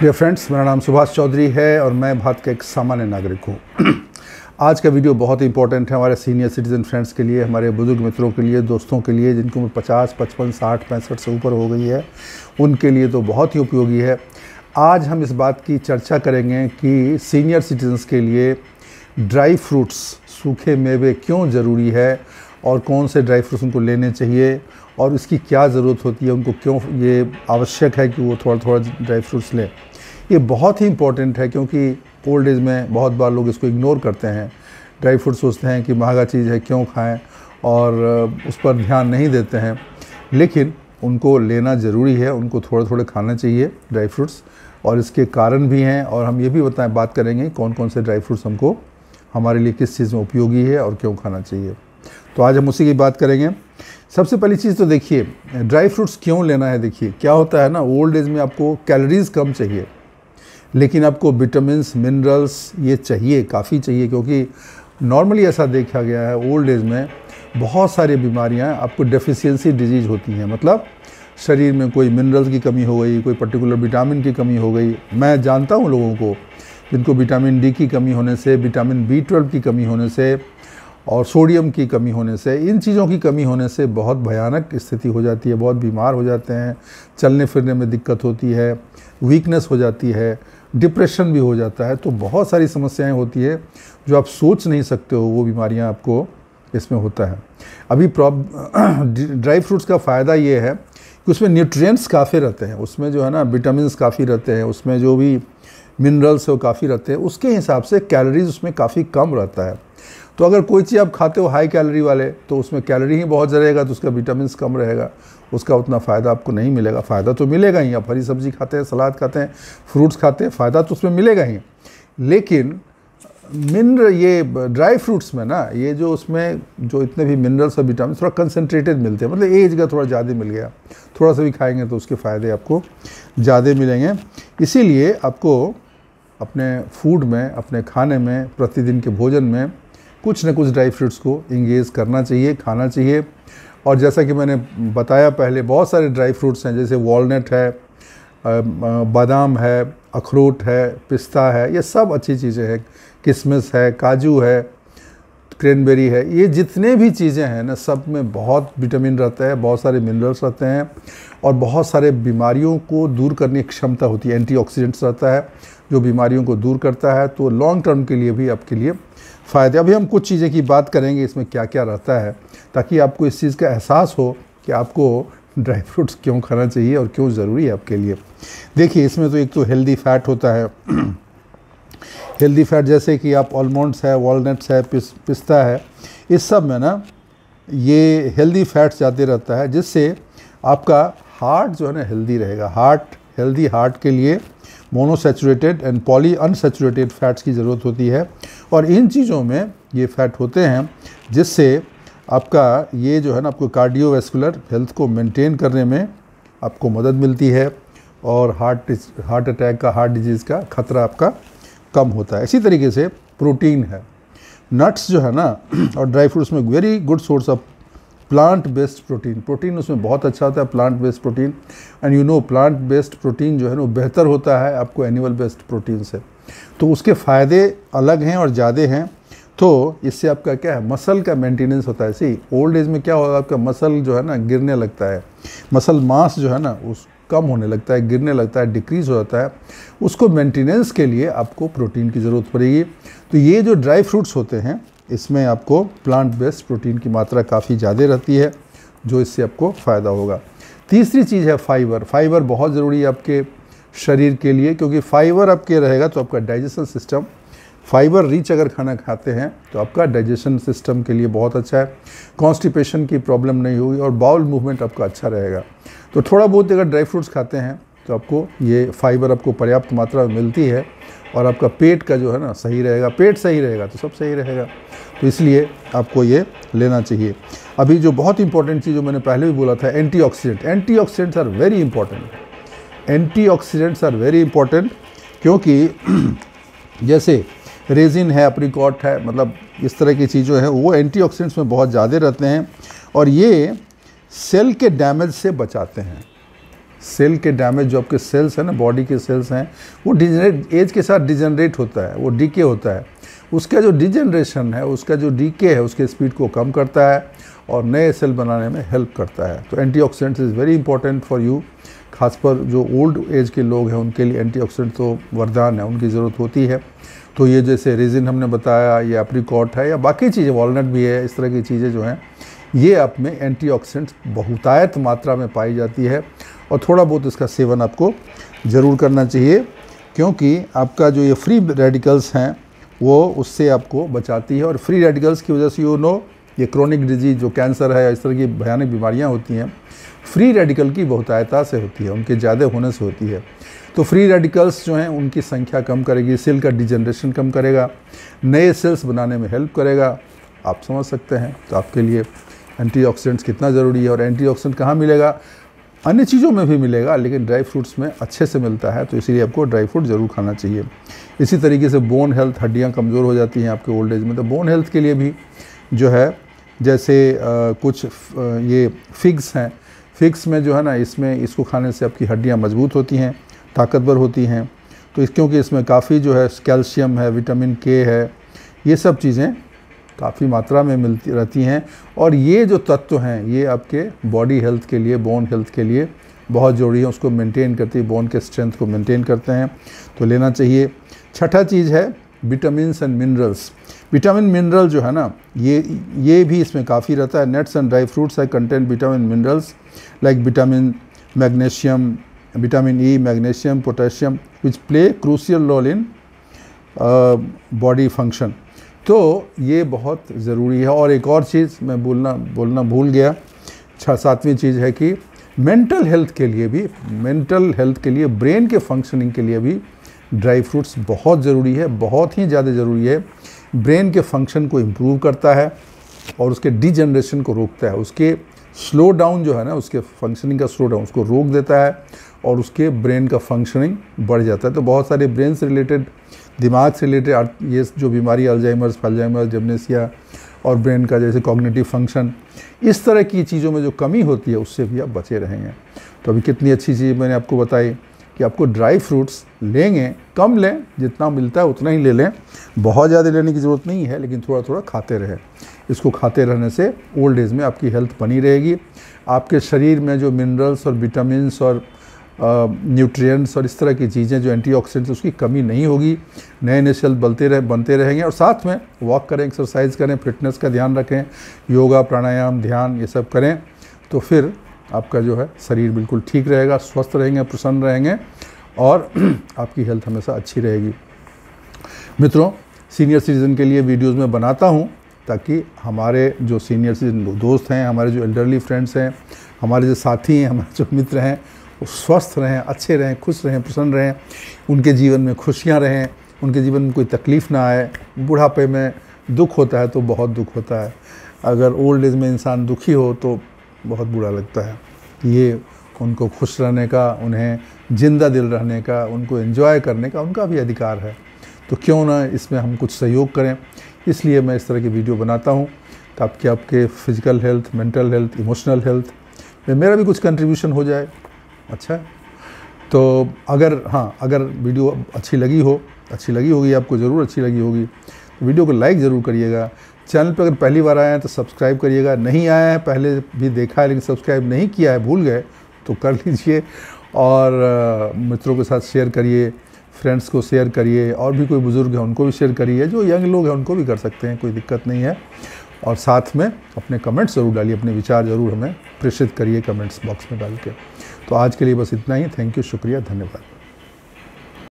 Dear friends, मेरा नाम सुभाष चौधरी है और मैं भारत का एक सामान्य नागरिक हूँ। आज का वीडियो बहुत ही इंपॉर्टेंट है हमारे सीनियर सिटीजन फ्रेंड्स के लिए, हमारे बुजुर्ग मित्रों के लिए, दोस्तों के लिए जिनको उम्र 50, 55, 60, 65 से ऊपर हो गई है, उनके लिए तो बहुत ही उपयोगी है। आज हम इस बात की चर्चा करेंगे कि सीनियर सिटीजन्स के लिए ड्राई फ्रूट्स, सूखे मेवे क्यों ज़रूरी है और कौन से ड्राई फ्रूट्स उनको लेने चाहिए और इसकी क्या ज़रूरत होती है, उनको क्यों ये आवश्यक है कि वो थोड़ा थोड़ा ड्राई फ्रूट्स लें। ये बहुत ही इम्पॉर्टेंट है क्योंकि ओल्ड एज में बहुत बार लोग इसको इग्नोर करते हैं। ड्राई फ्रूट सोचते हैं कि महंगा चीज़ है, क्यों खाएं, और उस पर ध्यान नहीं देते हैं। लेकिन उनको लेना ज़रूरी है, उनको थोड़े थोड़े खाना चाहिए ड्राई फ्रूट्स, और इसके कारण भी हैं। और हम ये भी बात करेंगे कौन कौन से ड्राई फ्रूट्स हमको हमारे लिए किस चीज़ में उपयोगी है और क्यों खाना चाहिए। तो आज हम उसी की बात करेंगे। सबसे पहली चीज़ तो देखिए, ड्राई फ्रूट्स क्यों लेना है। देखिए क्या होता है ना, ओल्ड एज में आपको कैलोरीज़ कम चाहिए, लेकिन आपको विटामिन्स, मिनरल्स ये चाहिए, काफ़ी चाहिए, क्योंकि नॉर्मली ऐसा देखा गया है ओल्ड एज में बहुत सारी बीमारियां आपको डेफिशिएंसी डिजीज़ होती हैं। मतलब शरीर में कोई मिनरल्स की कमी हो गई, कोई पर्टिकुलर विटामिन की कमी हो गई। मैं जानता हूं लोगों को जिनको विटामिन डी की कमी होने से, विटामिन B12 की कमी होने से और सोडियम की कमी होने से, इन चीज़ों की कमी होने से बहुत भयानक स्थिति हो जाती है, बहुत बीमार हो जाते हैं, चलने फिरने में दिक्कत होती है, वीकनेस हो जाती है, डिप्रेशन भी हो जाता है। तो बहुत सारी समस्याएं होती है जो आप सोच नहीं सकते हो, वो बीमारियां आपको इसमें होता है। अभी ड्राई फ्रूट्स का फ़ायदा ये है कि उसमें न्यूट्रिएंट्स काफ़ी रहते हैं, उसमें जो है ना विटामिन्स काफ़ी रहते हैं, उसमें जो भी मिनरल्स है वो काफ़ी रहते हैं, उसके हिसाब से कैलोरीज उसमें काफ़ी कम रहता है। तो अगर कोई चीज़ आप खाते हो हाई कैलोरी वाले, तो उसमें कैलोरी ही बहुत रहेगा, तो उसका विटामिन्स कम रहेगा, उसका उतना फ़ायदा आपको नहीं मिलेगा। फ़ायदा तो मिलेगा ही, आप हरी सब्जी खाते हैं, सलाद खाते हैं, फ्रूट्स खाते हैं, फ़ायदा तो उसमें मिलेगा ही। लेकिन ये ड्राई फ्रूट्स में ना, ये जो उसमें जो इतने भी मिनरल्स और विटामिन थोड़ा कंसनट्रेटेड मिलते हैं, मतलब एज का थोड़ा ज़्यादा मिल गया, थोड़ा सा भी खाएंगे तो उसके फ़ायदे आपको ज़्यादा मिलेंगे। इसीलिए आपको अपने फूड में, अपने खाने में, प्रतिदिन के भोजन में कुछ न कुछ ड्राई फ्रूट्स को इंगेज करना चाहिए, खाना चाहिए। और जैसा कि मैंने बताया पहले, बहुत सारे ड्राई फ्रूट्स हैं, जैसे वॉलनट है, बादाम है, अखरोट है, पिस्ता है, ये सब अच्छी चीज़ें हैं, किशमिश है, काजू है, क्रैनबेरी है, ये जितने भी चीज़ें हैं ना, सब में बहुत विटामिन रहता है, बहुत सारे मिनरल्स रहते हैं और बहुत सारे बीमारियों को दूर करने की क्षमता होती है। एंटीऑक्सीडेंट्स रहता है जो बीमारियों को दूर करता है, तो लॉन्ग टर्म के लिए भी आपके लिए फ़ायदे। अभी हम कुछ चीज़ें की बात करेंगे इसमें क्या क्या रहता है, ताकि आपको इस चीज़ का एहसास हो कि आपको ड्राई फ्रूट्स क्यों खाना चाहिए और क्यों ज़रूरी है आपके लिए। देखिए, इसमें तो एक तो हेल्दी फैट होता है। हेल्दी फैट जैसे कि आप आलमंड्स है, वॉलनट्स है, पिस्ता है, इस सब में ना ये हेल्दी फैट्स ज़्यादा रहता है, जिससे आपका हार्ट जो है ना हेल्दी रहेगा। हेल्दी हार्ट के लिए monosaturated and poly unsaturated fats की ज़रूरत होती है, और इन चीज़ों में ये फैट होते हैं जिससे आपका ये जो है ना, आपको कार्डियोवैस्कुलर हेल्थ को मेंटेन करने में आपको मदद मिलती है, और हार्ट अटैक का, हार्ट डिजीज़ का खतरा आपका कम होता है। इसी तरीके से प्रोटीन है, नट्स जो है ना और ड्राई फ्रूट्स में very good source of plant based protein उसमें बहुत अच्छा होता है, plant based protein. And you know, plant based protein जो है ना वो बेहतर होता है आपको एनिमल बेस्ड प्रोटीन से, तो उसके फ़ायदे अलग हैं और ज़्यादा हैं। तो इससे आपका क्या है, मसल का मेंटेनेंस होता है। सी ओल्ड एज में क्या होगा, आपका मसल जो है ना गिरने लगता है, मसल मास जो है ना उस कम होने लगता है, गिरने लगता है, डिक्रीज़ हो जाता है। उसको मेंटेनेंस के लिए आपको प्रोटीन की ज़रूरत पड़ेगी। तो ये जो ड्राई फ्रूट्स होते हैं, इसमें आपको प्लांट बेस्ड प्रोटीन की मात्रा काफ़ी ज़्यादा रहती है, जो इससे आपको फ़ायदा होगा। तीसरी चीज़ है फाइबर। फाइबर बहुत ज़रूरी है आपके शरीर के लिए, क्योंकि फाइबर आपके रहेगा तो आपका डाइजेशन सिस्टम, फाइबर रिच अगर खाना खाते हैं तो आपका डाइजेशन सिस्टम के लिए बहुत अच्छा है, कॉन्स्टिपेशन की प्रॉब्लम नहीं होगी और बाउल मूवमेंट आपका अच्छा रहेगा। तो थोड़ा बहुत अगर ड्राई फ्रूट्स खाते हैं तो आपको ये फाइबर आपको पर्याप्त मात्रा में मिलती है, और आपका पेट का जो है ना सही रहेगा। पेट सही रहेगा तो सब सही रहेगा, तो इसलिए आपको ये लेना चाहिए। अभी जो बहुत इंपॉर्टेंट चीज़ जो मैंने पहले भी बोला था, antioxidants are very important. Antioxidants are very important क्योंकि जैसे रेजिन है, अप्रिकॉट है, मतलब इस तरह की चीज़ें हैं, वो एंटीऑक्सीडेंट्स में बहुत ज़्यादा रहते हैं और ये सेल के डैमेज से बचाते हैं। सेल के डैमेज, जो आपके सेल्स हैं ना, बॉडी के सेल्स हैं, वो डिजेनरेट, एज के साथ डिजेनरेट होता है, वो डीके होता है। उसका जो डिजेनरेशन है, उसका जो डीके है, उसके स्पीड को कम करता है और नए सेल बनाने में हेल्प करता है। तो antioxidants is very important for you. खासकर जो ओल्ड एज के लोग हैं उनके लिए एंटीऑक्सीडेंट तो वरदान है, उनकी ज़रूरत होती है। तो ये जैसे रेजिन हमने बताया, या एप्रिकॉट है, या बाकी चीज़ें, वॉलनट भी है, इस तरह की चीज़ें जो हैं ये आप में एंटीऑक्सीडेंट्स बहुतायत मात्रा में पाई जाती है। और थोड़ा बहुत इसका सेवन आपको ज़रूर करना चाहिए, क्योंकि आपका जो ये फ्री रेडिकल्स हैं वो उससे आपको बचाती है। और फ्री रेडिकल्स की वजह से ये क्रोनिक डिजीज जो कैंसर है या इस तरह की भयानक बीमारियां होती हैं, फ्री रेडिकल की बहुतायता से होती है, उनके ज़्यादा होने से होती है। तो फ्री रेडिकल्स जो हैं उनकी संख्या कम करेगी, सेल का डिजेनरेशन कम करेगा, नए सेल्स बनाने में हेल्प करेगा। आप समझ सकते हैं तो आपके लिए एंटीऑक्सीडेंट्स कितना ज़रूरी है। और एंटीऑक्सीडेंट कहाँ मिलेगा? अन्य चीज़ों में भी मिलेगा, लेकिन ड्राई फ्रूट्स में अच्छे से मिलता है, तो इसीलिए आपको ड्राई फ्रूट ज़रूर खाना चाहिए। इसी तरीके से बोन हेल्थ, हड्डियाँ कमज़ोर हो जाती हैं आपके ओल्ड एज में, तो बोन हेल्थ के लिए भी जो है, जैसे कुछ ये फिग्स हैं, फिग्स में जो है ना, इसको खाने से आपकी हड्डियाँ मजबूत होती हैं, ताकतवर होती हैं। तो क्योंकि इसमें काफ़ी जो है कैल्शियम है, विटामिन के है, ये सब चीज़ें काफ़ी मात्रा में मिलती रहती हैं। और ये जो तत्व हैं ये आपके बॉडी हेल्थ के लिए, बोन हेल्थ के लिए बहुत ज़रूरी है, उसको मेंटेन करती है, बोन के स्ट्रेंथ को मेंटेन करते हैं, तो लेना चाहिए। छठा चीज़ है vitamins and minerals. Vitamin mineral जो है ना, ये भी इसमें काफ़ी रहता है। नट्स एंड ड्राई फ्रूट्स है contain vitamin minerals like vitamin magnesium, vitamin E, magnesium, potassium, which play crucial role in body function. तो ये बहुत ज़रूरी है। और एक और चीज़ मैं बोलना भूल गया, 7वीं चीज़ है कि मेंटल हेल्थ के लिए भी, ब्रेन के फंक्शनिंग के लिए भी ड्राई फ्रूट्स बहुत ज़रूरी है, बहुत ही ज़्यादा ज़रूरी है। ब्रेन के फंक्शन को इम्प्रूव करता है और उसके डिजेनरेशन को रोकता है, उसके स्लो डाउन जो है ना, उसके फंक्शनिंग का स्लो डाउन उसको रोक देता है और उसके ब्रेन का फंक्शनिंग बढ़ जाता है। तो बहुत सारे ब्रेन से रिलेटेड, दिमाग से रिलेटेड ये जो बीमारी, अल्जाइमर्स, डिमेंशिया और ब्रेन का जैसे कॉग्निटिव फंक्शन, इस तरह की चीज़ों में जो कमी होती है उससे भी आप बचे रहेंगे। तो अभी कितनी अच्छी चीज़ मैंने आपको बताई कि आपको ड्राई फ्रूट्स लेंगे, कम लें, जितना मिलता है उतना ही ले लें, बहुत ज़्यादा लेने की ज़रूरत नहीं है, लेकिन थोड़ा थोड़ा खाते रहें। इसको खाते रहने से ओल्ड एज में आपकी हेल्थ बनी रहेगी। आपके शरीर में जो मिनरल्स और विटामिन्स और न्यूट्रिएंट्स और इस तरह की चीज़ें जो एंटीऑक्सीडेंट्स, उसकी कमी नहीं होगी। नए सेल बनते रहेंगे। और साथ में वॉक करें, एक्सरसाइज करें, फिटनेस का ध्यान रखें, योगा, प्राणायाम, ध्यान, ये सब करें, तो फिर आपका जो है शरीर बिल्कुल ठीक रहेगा, स्वस्थ रहेंगे, प्रसन्न रहेंगे और आपकी हेल्थ हमेशा अच्छी रहेगी। मित्रों, सीनियर सिटीज़न के लिए वीडियोज़ में बनाता हूँ ताकि हमारे जो सीनियर सिटीजन दोस्त हैं, हमारे जो एल्डरली फ्रेंड्स हैं, हमारे जो साथी हैं, हमारे जो मित्र हैं, वो स्वस्थ रहें, अच्छे रहें, खुश रहें, प्रसन्न रहें, उनके जीवन में खुशियाँ रहें, उनके जीवन में कोई तकलीफ़ ना आए। बुढ़ापे में दुख होता है तो बहुत दुख होता है, अगर ओल्ड एज में इंसान दुखी हो तो बहुत बुरा लगता है। ये उनको खुश रहने का, उन्हें जिंदा दिल रहने का, उनको एंजॉय करने का उनका भी अधिकार है। तो क्यों ना इसमें हम कुछ सहयोग करें। इसलिए मैं इस तरह की वीडियो बनाता हूँ ताकि आपके physical health, mental health, emotional health में मेरा भी कुछ कंट्रीब्यूशन हो जाए। अच्छा, तो अगर वीडियो अच्छी लगी होगी, आपको ज़रूर अच्छी लगी होगी, तो वीडियो को लाइक ज़रूर करिएगा। चैनल पर अगर पहली बार आए हैं तो सब्सक्राइब करिएगा। नहीं आया है, पहले भी देखा है लेकिन सब्सक्राइब नहीं किया है, भूल गए, तो कर लीजिए। और मित्रों के साथ शेयर करिए, फ्रेंड्स को शेयर करिए, और भी कोई बुज़ुर्ग है उनको भी शेयर करिए, जो यंग लोग हैं उनको भी कर सकते हैं, कोई दिक्कत नहीं है। और साथ में अपने कमेंट्स ज़रूर डालिए, अपने विचार ज़रूर हमें प्रेषित करिए कमेंट्स बॉक्स में डाल के। तो आज के लिए बस इतना ही। थैंक यू, शुक्रिया, धन्यवाद।